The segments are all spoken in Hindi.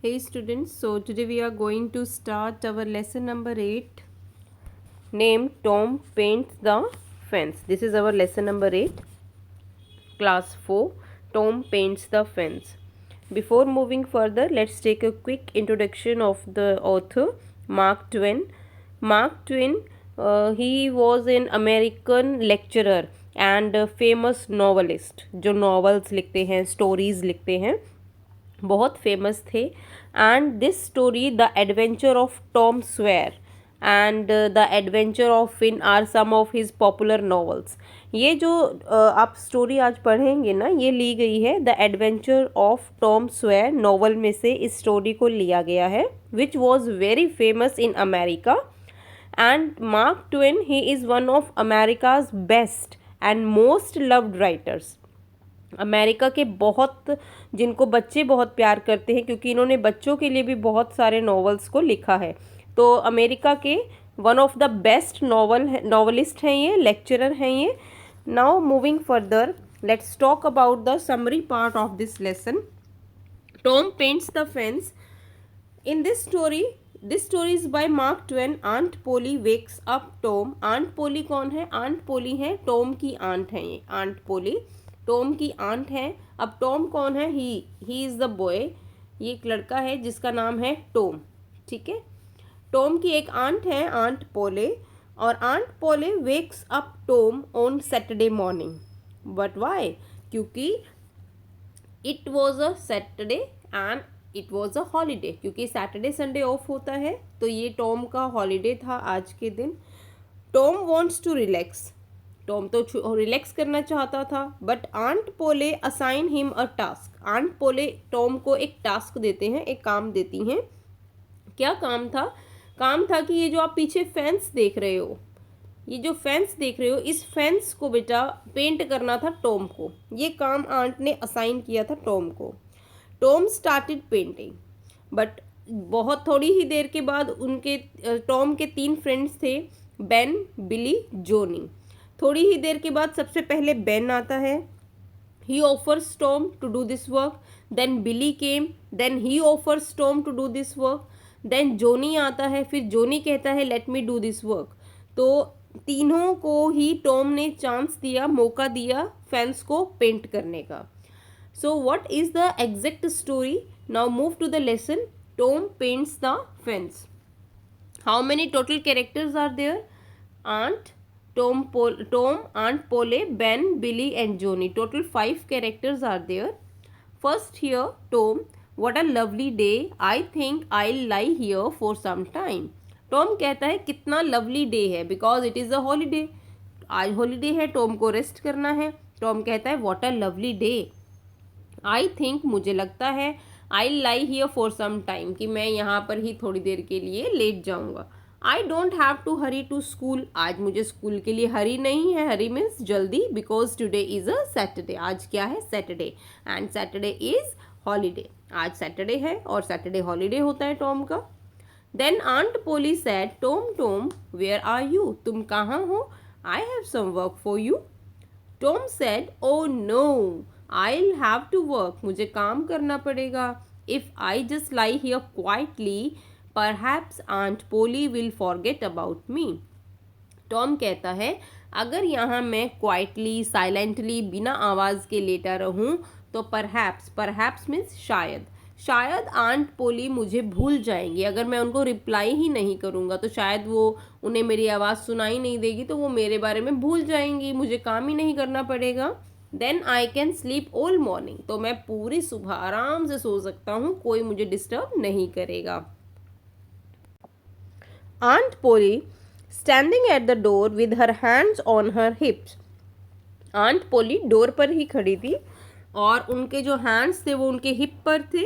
Hey students, so today we are going to start our lesson number 8 named Tom Paints the Fence. This is our lesson number 8, class 4, Tom Paints the Fence. Before moving further, let's take a quick introduction of the author, Mark Twain. Mark Twain, he was an American lecturer and a famous novelist जो novels लिखते हैं, stories लिखते हैं, बहुत फेमस थे. And this story the adventure of Tom Sawyer and the adventure of Finn are some of his popular novels. ये जो आप स्टोरी आज पढ़ेंगे ना, ये ली गई है the adventure of Tom Sawyer novel में से इस स्टोरी को लिया गया है, which was very famous in America. And Mark Twain, he is one of America's best and most loved writers. America के बहुत, जिनको बच्चे बहुत प्यार करते हैं, क्योंकि इन्होंने बच्चों के लिए भी बहुत सारे नॉवेल्स को लिखा है. तो अमेरिका के one of the best novelist हैं ये, लेक्चरर हैं ये. Now moving further, let's talk about the summary part of this lesson. Tom paints the fence. In this story is by Mark Twain. Aunt Polly wakes up Tom. Aunt Polly कौन है? आंट पोली है टॉम की आंट है ये. आंट पोली टॉम की आंट है. अब टॉम कौन है? He is the boy. ये एक लड़का है जिसका नाम है टॉम. ठीक है. टॉम की एक आंट है, आंट पोले, और aunt Polly wakes up Tom on Saturday morning. But why? क्योंकि it was a Saturday and it was a holiday. क्योंकि सैटरडे संडे ऑफ होता है, तो ये टॉम का हॉलीडे था आज के दिन. Tom wants to relax. Tom तो रिलैक्स करना चाहता था. But aunt Polly assign him a task. Aunt Polly Tom को एक टास्क देते हैं, एक काम देती हैं. क्या काम था? काम था कि ये जो आप पीछे फेंस देख रहे हो, ये जो फेंस देख रहे हो, इस फेंस को बेटा पेंट करना था टॉम को. ये काम आंट ने असाइन किया था टॉम को. Tom started painting. बट बहुत थोड़ी ही देर के बाद उनके टॉम के 3 फ्रेंड्स थे, बेन, बिली, जोनी. थोड़ी ही देर के बाद सबसे पहले बेन आता है. He offers Tom to do this work. Then Billy came. Then he offers Tom to do this work. Then Johnny आता है. फिर जोनी कहता है let me do this work. तो तीनों को ही टॉम ने चांस दिया, मौका दिया फैंस को पेंट करने का. So what is the exact story? Now move to the lesson. Tom paints the fence. How many total characters are there? Aunt, Tom, Aunt Polly, Ben, Billy and Johnny. Total 5 characters are there. First here, Tom. What a lovely day. I think I'll lie here for some time. Tom कहता है कितना lovely day है, because it is a holiday. आज holiday है, Tom को rest करना है. Tom कहता है what a lovely day. I think, मुझे लगता है, I'll lie here for some time, कि मैं यहाँ पर ही थोड़ी देर के लिए लेट जाऊँगा. I don't have to hurry to school. आज मुझे स्कूल के लिए हरी नहीं है. हरी मीन्स जल्दी, because today is a Saturday. आज क्या है? Saturday. And Saturday is holiday. आज सैटरडे है और सैटरडे हॉलीडे होता है टॉम का. Then aunt Polly said, Tom Tom where are you? तुम कहाँ हो? I have some work for you. Tom said, oh no, I will have to work. मुझे काम करना पड़ेगा. If I just lie here quietly, perhaps aunt Polly will forget about me. Tom कहता है अगर यहाँ मैं क्वाइटली, साइलेंटली, बिना आवाज़ के लेटा रहूँ, तो परहैप्स मीन्स शायद आंट पोली मुझे भूल जाएंगी. अगर मैं उनको रिप्लाई ही नहीं करूँगा तो शायद वो, उन्हें मेरी आवाज़ सुनाई नहीं देगी, तो वो मेरे बारे में भूल जाएंगी. मुझे काम ही नहीं करना पड़ेगा. Then I can sleep all morning. तो मैं पूरी सुबह आराम से सो सकता हूँ, कोई मुझे डिस्टर्ब नहीं करेगा. Aunt Polly standing at the door with her hands on her hips. Aunt Polly door पर ही खड़ी थी और उनके जो हैंड्स थे वो उनके हिप पर थे.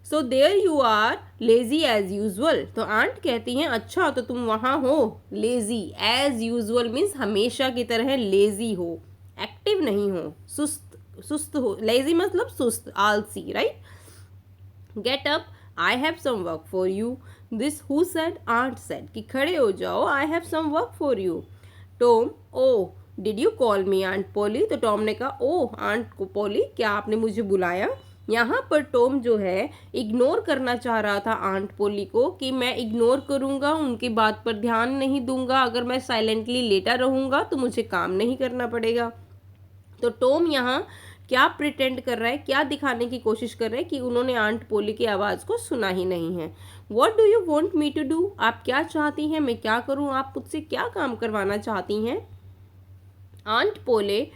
So there you are, lazy as usual. तो आंट कहती हैं अच्छा तो तुम वहाँ हो. Lazy as usual means हमेशा की तरह lazy हो, एक्टिव नहीं हो, सुस्त हो. Lazy मतलब सुस्त, आलसी, right. Get up, I have some work for you. This who said? Aunt said. कि खड़े हो जाओ, I have some work for you. Tom, oh, did you call me Aunt Polly? तो टॉम ने कहा, ओह आंट पोली, क्या आपने मुझे बुलाया? यहाँ पर टॉम जो है इग्नोर करना चाह रहा था आंट पोली को कि मैं इग्नोर करूँगा, उनकी बात पर ध्यान नहीं दूंगा, अगर मैं साइलेंटली लेटा रहूँगा तो मुझे काम नहीं करना पड़ेगा। तो टॉम यहाँ क्या प्रिटेंड कर रहा है, क्या दिखाने की कोशिश कर रहा है कि उन्होंने आंट पोली की आवाज़ को सुना ही नहीं है। What do you want me to do, आप क्या चाहती हैं मैं क्या करूँ, आप मुझसे क्या काम करवाना चाहती हैं। Aunt Polly,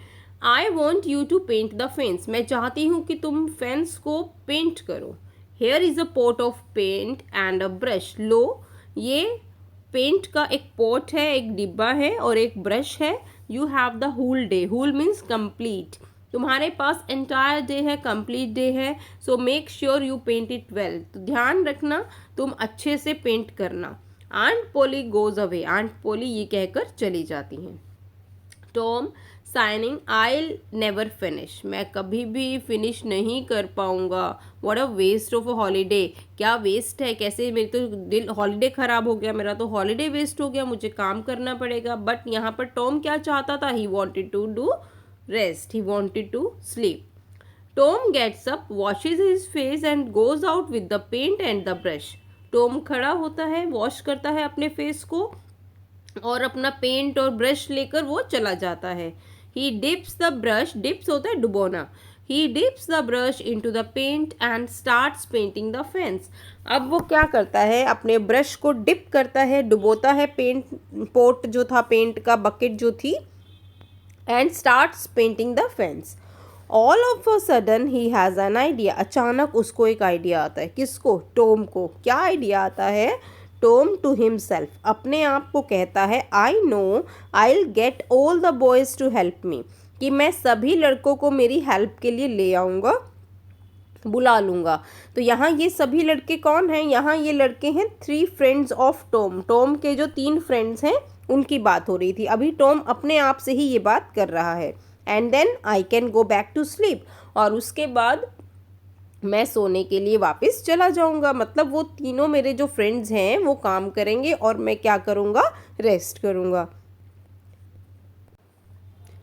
I want you to paint the fence, मैं चाहती हूँ कि तुम फेंस को पेंट करो। Here is a pot of paint and a brush, लो ये पेंट का एक पॉट है, एक डिब्बा है और एक ब्रश है। You have the whole day, whole means complete, तुम्हारे पास एंटायर डे है, कंप्लीट डे है। So make sure you paint it well, तो ध्यान रखना तुम अच्छे से पेंट करना। Aunt Polly goes away, aunt Polly ये कहकर चली जाती हैं। Tom sighing, I never finish, मैं कभी भी फिनिश नहीं कर पाऊंगा। What a waste of a holiday, क्या वेस्ट है, कैसे मेरे तो दिल, हॉलीडे ख़राब हो गया, मेरा तो हॉलीडे वेस्ट हो गया, मुझे काम करना पड़ेगा। बट यहाँ पर टॉम क्या चाहता था, he wanted to do rest, he wanted to sleep. Tom gets up, washes his face and goes out with the paint and the brush, Tom खड़ा होता है, वॉश करता है अपने फेस को और अपना पेंट और ब्रश लेकर वो चला जाता है। He dips the brush, dips होता है डुबोना, he dips the brush into the paint and starts painting the fence. अब वो क्या करता है, अपने ब्रश को डिप करता है, डुबोता है पेंट पोट जो था, पेंट का बकेट जो थी, and starts painting the fence. All of a sudden he has an idea, अचानक उसको एक आइडिया आता है। किसको, टॉम को। क्या आइडिया आता है, टॉम टू हिमसेल्फ, अपने आप को कहता है, I know I will get all the boys to help me, कि मैं सभी लड़कों को मेरी हेल्प के लिए ले आऊँगा, बुला लूँगा। तो यहाँ ये सभी लड़के कौन हैं, यहाँ ये लड़के हैं 3 फ्रेंड्स ऑफ टॉम, टॉम के जो 3 फ्रेंड्स हैं उनकी बात हो रही थी। अभी टॉम अपने आप से ही ये बात कर रहा है। And then I can go back to sleep, और उसके बाद मैं सोने के लिए वापस चला जाऊंगा। मतलब वो तीनों मेरे जो फ्रेंड्स हैं वो काम करेंगे और मैं क्या करूंगा, रेस्ट करूंगा।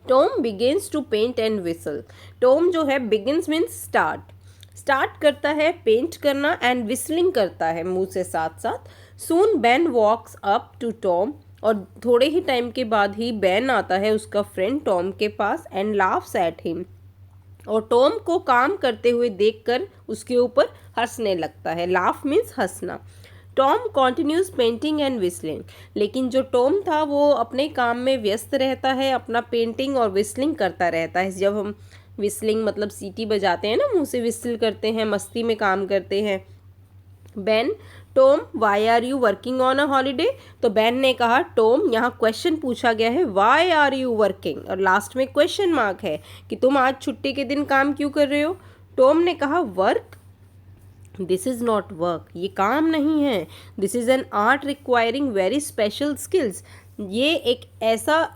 Tom begins to paint and whistle, Tom जो है बिगिंस मीन्स स्टार्ट करता है पेंट करना एंड विस्लिंग करता है मुंह से साथ साथ। Soon Ben walks up to Tom, और थोड़े ही टाइम के बाद ही बेन आता है उसका फ्रेंड टॉम के पास, एंड लाफ्स एट हिम, और टॉम को काम करते हुए देखकर उसके ऊपर हंसने लगता है। लाफ मीन्स हंसना। Tom continues painting and whistling, लेकिन जो टॉम था वो अपने काम में व्यस्त रहता है, अपना पेंटिंग और विस्लिंग करता रहता है। जब हम विस्लिंग मतलब सीटी बजाते हैं ना, मुंह से विस्ल करते हैं, मस्ती में काम करते हैं। Ben, Tom why are you working on a holiday, तो बेन ने कहा, टॉम, यहाँ क्वेश्चन पूछा गया है वाई आर यू वर्किंग, और लास्ट में क्वेश्चन मार्क है कि तुम आज छुट्टी के दिन काम क्यों कर रहे हो। टॉम ने कहा, work, this is not work, ये काम नहीं है, this is an art requiring very special skills, ये एक ऐसा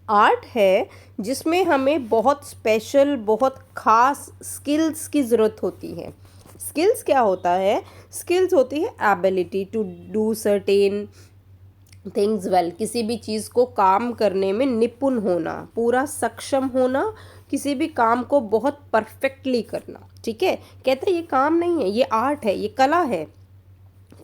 आर्ट है जिसमें हमें बहुत स्पेशल, बहुत ख़ास स्किल्स की ज़रूरत होती है। स्किल्स क्या होता है, स्किल्स होती है ability to do certain things well, किसी भी चीज़ को काम करने में निपुण होना, पूरा सक्षम होना, किसी भी काम को बहुत परफेक्टली करना। ठीक है, कहते हैं ये काम नहीं है, ये आर्ट है, ये कला है।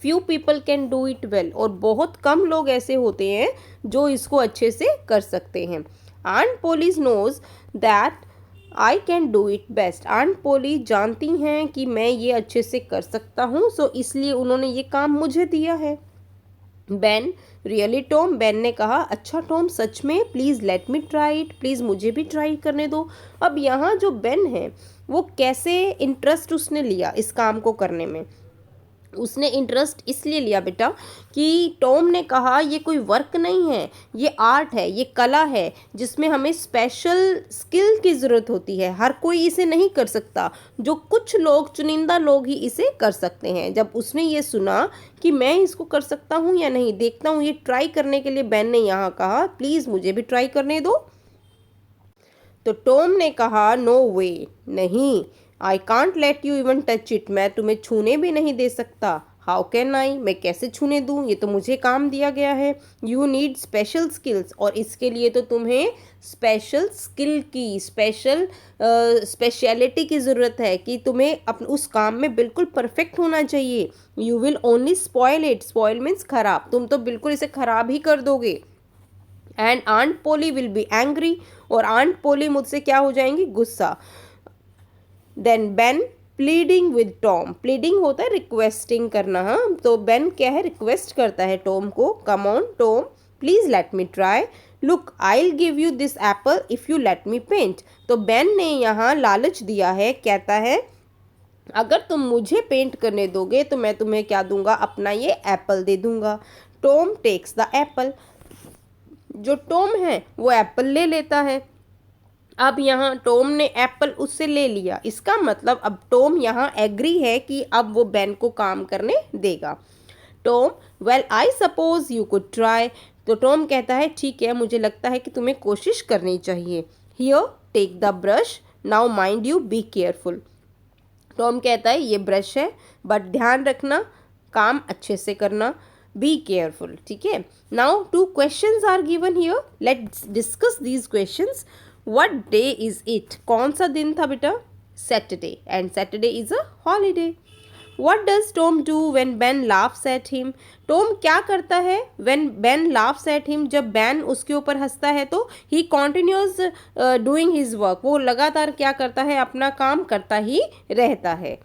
Few people can do it well, और बहुत कम लोग ऐसे होते हैं जो इसको अच्छे से कर सकते हैं। Aunt Polly knows that I can do it best, aunt Polly जानती हैं कि मैं ये अच्छे से कर सकता हूँ, सो इसलिए उन्होंने ये काम मुझे दिया है। बेन, रियली टॉम, बेन ने कहा, अच्छा टॉम सच में, please let me try it, please मुझे भी ट्राई करने दो। अब यहाँ जो बेन है वो कैसे इंटरेस्ट उसने लिया इस काम को करने में, उसने इंटरेस्ट इसलिए लिया बेटा कि टॉम ने कहा ये कोई वर्क नहीं है, ये आर्ट है, ये कला है जिसमें हमें स्पेशल स्किल की ज़रूरत होती है, हर कोई इसे नहीं कर सकता, जो कुछ लोग, चुनिंदा लोग ही इसे कर सकते हैं। जब उसने ये सुना कि मैं इसको कर सकता हूँ या नहीं, देखता हूँ, ये ट्राई करने के लिए बेन ने यहाँ कहा, प्लीज़ मुझे भी ट्राई करने दो। तो टॉम ने कहा, नो वे, नहीं, I can't let you even touch it, मैं तुम्हें छूने भी नहीं दे सकता। हाउ कैन आई, मैं कैसे छूने दूँ, ये तो मुझे काम दिया गया है। यू नीड स्पेशल स्किल्स, और इसके लिए तो तुम्हें स्पेशल स्किल की, स्पेशलिटी की ज़रूरत है कि तुम्हें अपन उस काम में बिल्कुल परफेक्ट होना चाहिए। You will only spoil it, spoil means खराब, तुम तो बिल्कुल इसे खराब ही कर दोगे। And aunt Polly will be angry, और आंट पोली मुझसे क्या हो जाएंगी, गुस्सा। Then Ben pleading with Tom, pleading होता है रिक्वेस्टिंग करना, हाँ, तो बेन क्या है, रिक्वेस्ट करता है टॉम को, come on Tom please let me try, look I will give you this apple if you let me paint. तो बेन ने यहाँ लालच दिया है, कहता है अगर तुम मुझे पेंट करने दोगे तो मैं तुम्हें क्या दूंगा, अपना ये एप्पल दे दूंगा। टॉम टेक्स द एप्पल, जो टॉम है वो एप्पल ले लेता है। अब यहाँ टॉम ने एप्पल उससे ले लिया, इसका मतलब अब टॉम यहाँ एग्री है कि अब वो बेन को काम करने देगा। Tom well I suppose you could try, तो टॉम कहता है ठीक है, मुझे लगता है कि तुम्हें कोशिश करनी चाहिए। Here take the brush, now mind you be careful. Tom कहता है ये ब्रश है, बट ध्यान रखना, काम अच्छे से करना, बी केयरफुल, ठीक है। Now 2 questions are given here, let's discuss these questions. What day is it, कौन सा दिन था बेटा, Saturday, and Saturday is a holiday. What does Tom do when Ben laughs at him? Tom क्या करता है when Ben laughs at him, जब Ben उसके ऊपर हंसता है तो he continues doing his work, वो लगातार क्या करता है, अपना काम करता ही रहता है।